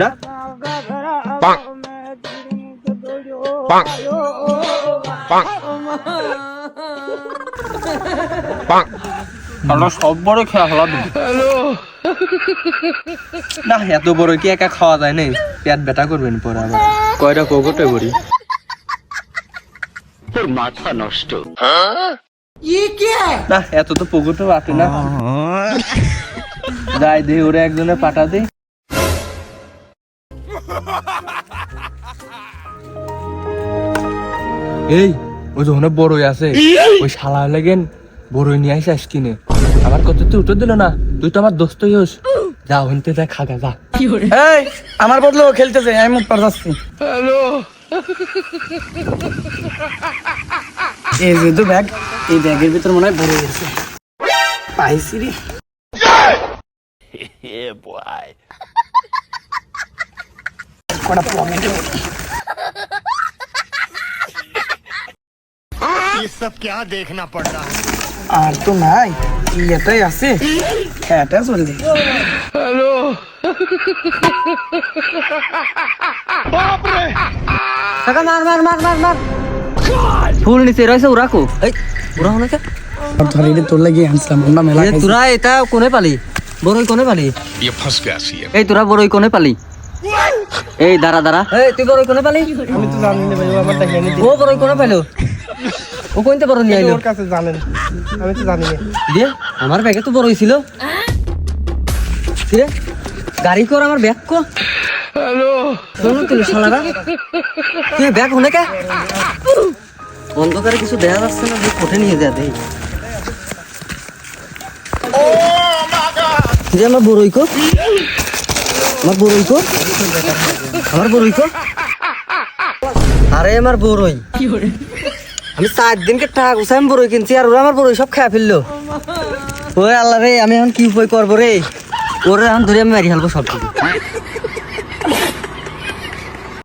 না আমরা সব বড় খেয়া ফেলা না, এত বড় কি একা খাওয়া যায় নাই, পেট ব্যথা করবেন পরে আবার। কয়টা কোকটে বড়ি তোর মাথা নষ্ট। না, এত তো পুকুরটা বাটে না। যাই দে ওরে একজনে পাঠা দে। এই ওই যখন বড়ই আছে ওই শালা লাগেন বড়ই নিয়ে আসিস কিনে। আমার কত তুই উত্তর দিল না, তুই তো আমার দোস্ত হইস। যা হইতে যা খাগা যা। এই আমার বদলে ও খেলতেছে, আমি মুখ পার যাচ্ছি। হ্যালো, এই যে তো ব্যাগ, এই ব্যাগের ভিতর মনে হয় ভরে গেছে। পাইছি রে। কটা পকেট ये सब क्या देखना पड़ रहा है? আর তো নাই, এটাই আছে। এটা চলবে। হ্যালো, কাকা মার মার মার মার মার ফুল নিচে রয়েছে উড়াকো। এই উড়া হনে কে আর ধরে রে তোর লাগি আনছিলাম, আমরা মেলা খাইছি। তোরা এটা কোনে পালি? বড়ই কোনে পালি? ये फंस गया सी এই তোরা বড়ই কোনে পালি? এই দাঁড়া দাঁড়া, এই তুই বড়ই কোনে পালি? আমি তো জানি না ভাই, ও আমার দেখাই নি। ও বড়ই কোনে পাইলো? ও কোনতে বড় নিয়ে আইলো? ওর কাছে জানেন, আমি তো জানি না। দিয়ে আমার ব্যাগে তো বড়ই ছিল। কিরে গাড়ি কর আমার ব্যাগ কো। হ্যালো, কোন তুই শালারা? তুই ব্যাগ হনে কে? অন্ধকারে কিছু দেখা যাচ্ছে না, যে কোঠে নিয়ে যা দেই। যে আমার বড়ই কো, আমার বড়ই কো, আমার বড়ই কো। আরে আমার বড়ই, আমি 4 দিনকে টাকা গুছাই আমি বড়ই কিনছি, আর ওরা আমার বড়ই সব খেয়ে ফেললো। ওই আল্লাহ রে, আমি এখন কি উপায় করবো রে? ওরে এখন ধরে আমি মারি ফেলবো সব কিছু।